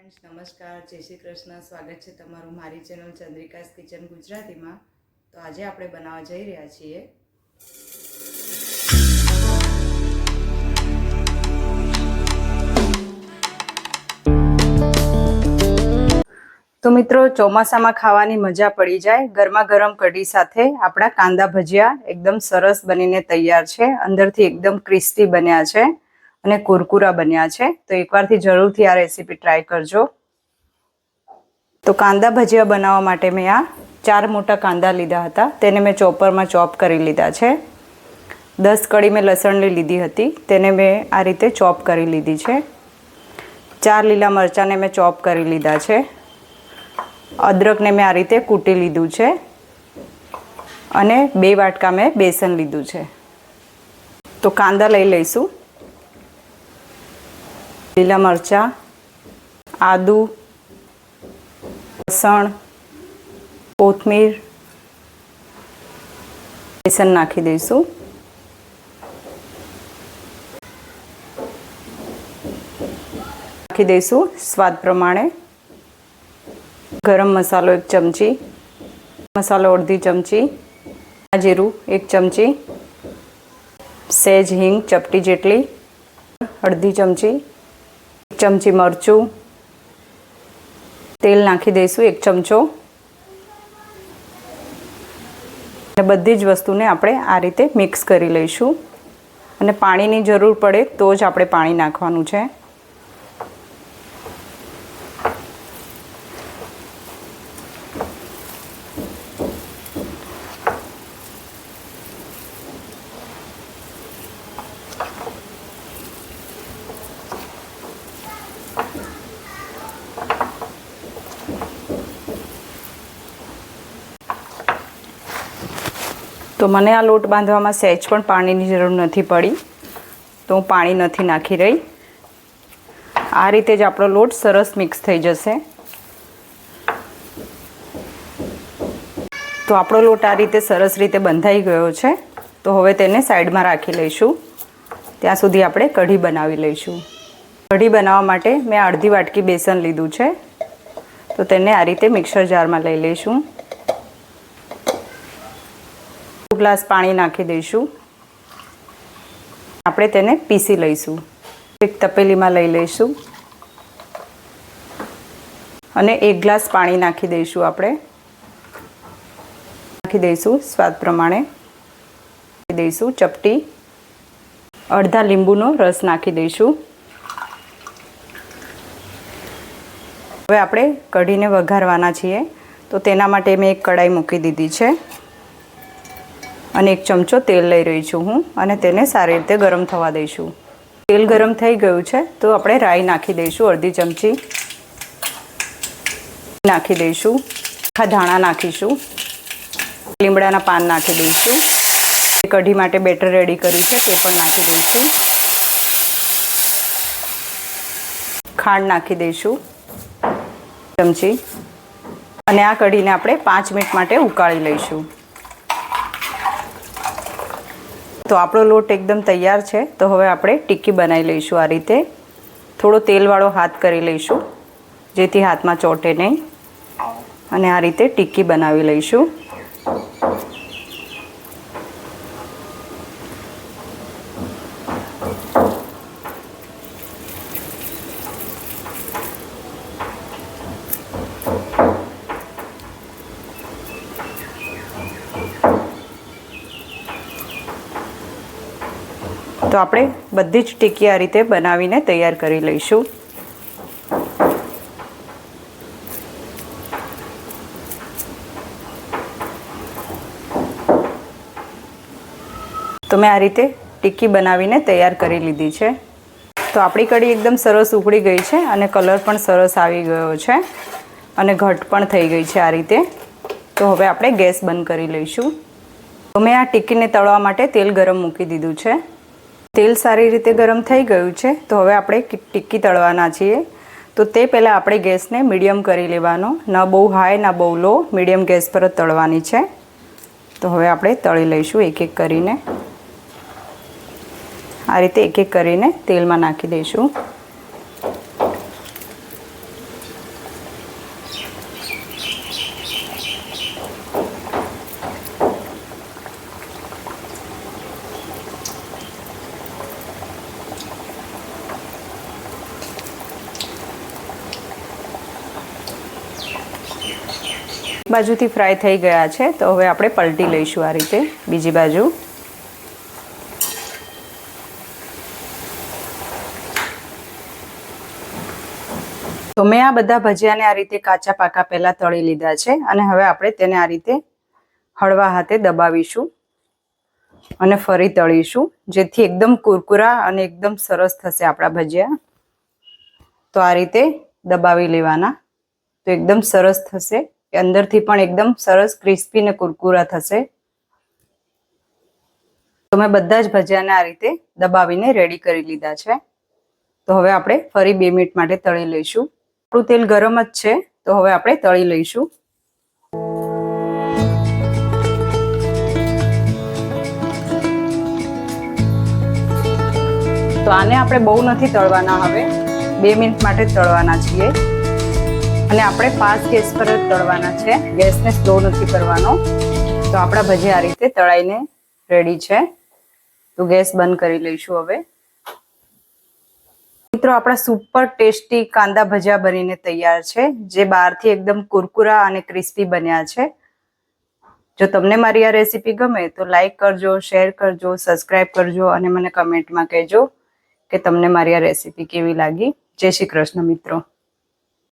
Friends, નમસ્કાર, જય શ્રી કૃષ્ણ. સ્વાગત છે તમારું મારી ચેનલ ચંદ્રિકાસ કિચન ગુજરાતીમાં. તો આજે આપણે બનાવવા જઈ રહ્યા છીએ તો મિત્રો, ચોમાસામાં ખાવાની મજા પડી જાય ગરમા ગરમ કઢી સાથે આપણા કાંદા ભજીયા એકદમ સરસ બનીને તૈયાર છે. અંદરથી એકદમ ક્રિસ્પી બન્યા છે અને કુરકુરા બન્યા છે. તો એકવારથી જરૂરથી આ રેસીપી ટ્રાય કરજો. તો કાંદા ભજીયા બનાવવા માટે મેં આ 4 મોટા કાંદા લીધા હતા. તેને મેં ચોપરમાં ચોપ કરી લીધા છે. 10 કળી મેં લસણની લીધી હતી, તેને મેં આ રીતે ચોપ કરી લીધી છે. 4 લીલા મરચાંને મેં ચોપ કરી લીધા છે. અદરકને મેં આ રીતે કૂટી લીધું છે અને 2 વાટકા મેં બેસન લીધું છે. તો કાંદા લઈ લઈશું. લીલા મરચાં, આદુ, લસણ, કોથમીર, બેસન નાખી દઈશું. નાખી દઈશું સ્વાદ પ્રમાણે. ગરમ મસાલો 1 ચમચી, મસાલો અડધી ચમચી, જીરું 1 ચમચી, સહેજ હિંગ ચપટી જેટલી, અડધી ચમચી, 1 ચમચી મરચું, તેલ નાખી દઈશું 1 ચમચો. અને બધી જ વસ્તુને આપણે આ રીતે મિક્સ કરી લઈશું. અને પાણીની જરૂર પડે તો જ આપણે પાણી નાખવાનું છે. તો મને આ લોટ બાંધવામાં સહેજ પણ પાણીની જરૂર નથી પડી, તો હું પાણી નથી નાખી રહી. આ રીતે જ આપણો લોટ સરસ મિક્સ થઈ જશે. તો આપણો લોટ આ રીતે સરસ રીતે બંધાઈ ગયો છે. તો હવે તેને સાઈડમાં રાખી લઈશું. ત્યાં સુધી આપણે કઢી બનાવી લઈશું. કઢી બનાવવા માટે મેં અડધી વાટકી બેસન લીધું છે. તો તેને આ રીતે મિક્સર જારમાં લઈ લઈશું. ગ્લાસ પાણી નાખી દઈશું. આપણે તેને પીસી લઈશું. એક તપેલીમાં લઈ લઈશું અને 1 ગ્લાસ પાણી નાખી દઈશું. આપણે નાખી દઈશું સ્વાદ પ્રમાણે. નાખી દઈશું ચપટી. અડધા લીંબુનો રસ નાખી દઈશું. હવે આપણે કઢીને વઘારવાના છીએ. તો તેના માટે મેં એક કઢાઈ મૂકી દીધી છે અને 1 ચમચો તેલ લઈ રહી છું હું, અને તેને સારી રીતે ગરમ થવા દઈશું. તેલ ગરમ થઈ ગયું છે તો આપણે રાઈ નાખી દઈશું અડધી ચમચી. નાખી દઈશું. આખા ધાણા નાખીશું. લીમડાના પાન નાખી દઈશું. કઢી માટે બેટર રેડી કર્યું છે તે પણ નાખી દઈશું. ખાંડ નાખી દઈશું ચમચી. અને આ કઢીને આપણે 5 મિનિટ માટે ઉકાળી લઈશું. તો આપણો લોટ એકદમ તૈયાર છે. તો હવે આપણે ટિક્કી બનાવી લઈશું. આ રીતે થોડો તેલવાળો હાથ કરી લઈશું જેથી હાથમાં ચોંટે નહીં. અને આ રીતે ટિક્કી બનાવી લઈશું. તો આપણે બધી જ ટિક્કી આ રીતે બનાવીને તૈયાર કરી લઈશું. તો મેં આ રીતે ટિક્કી બનાવીને તૈયાર કરી લીધી છે. તો આપણી કઢી એકદમ સરસ ઉકળી ગઈ છે અને કલર પણ સરસ આવી ગયો છે અને ઘટ પણ થઈ ગઈ છે આ રીતે. તો હવે આપણે ગેસ બંધ કરી લઈશું. તો મેં આ ટિક્કીને તળવા માટે તેલ ગરમ મૂકી દીધું છે. તેલ સારી રીતે ગરમ થઈ ગયું છે. તો હવે આપણે ટિક્કી તળવાના છીએ. તો તે પહેલાં આપણે ગેસને મીડિયમ કરી લેવાનો. ન બહુ હાઈ ના બહુ લો, મીડિયમ ગેસ પર જ તળવાની છે. તો હવે આપણે તળી લઈશું એક એક કરીને. આ રીતે એક એક કરીને તેલમાં નાખી દઈશું. બાજુથી ફ્રાય થઈ ગયા છે તો હવે આપણે પલટી લઈશું આ રીતે બીજી બાજુ. તો મેં આ બધા ભજીયાને આ રીતે કાચા પાકા પહેલા તળી લીધા છે અને હવે આપણે તેને આ રીતે હળવા હાથે દબાવીશું અને ફરી તળીશું, જેથી એકદમ કુરકુરા અને એકદમ સરસ થશે આપણા ભજીયા. તો આ રીતે દબાવી લેવાના તો એકદમ સરસ થશે, અંદરથી પણ એકદમ સરસ ક્રિસ્પી ને કુરકુરા થશે. તો મેં બધા જ ભજીયાને આ રીતે દબાવીને રેડી કરી લીધા છે. તો હવે આપણે ફરી 2 મિનિટ માટે તળી લઈશું. આપણું તેલ ગરમ જ છે તો હવે આપણે તળી લઈશું. તો આને આપણે બહુ નથી તળવાના, હવે 2 મિનિટ માટે તળવાના છીએ અને આપણે ફાસ્ટ ગેસ પર જ તળવાના છે, ગેસને સ્લો નથી કરવાનો. તો આપણા ભજીયા આ રીતે તળાઈને રેડી છે. તો ગેસ બંધ કરી લઈશું હવે. મિત્રો આપણા સુપર ટેસ્ટી કાંદા ભજીયા બનીને તૈયાર છે, જે બહારથી એકદમ કુરકુરા અને ક્રિસ્પી બન્યા છે. જો તમને મારી આ રેસીપી ગમે તો લાઈક કરજો, શેર કરજો, સબસ્ક્રાઈબ કરજો અને મને કમેન્ટમાં કહેજો કે તમને મારી આ રેસીપી કેવી લાગી. જય શ્રી કૃષ્ણ મિત્રો.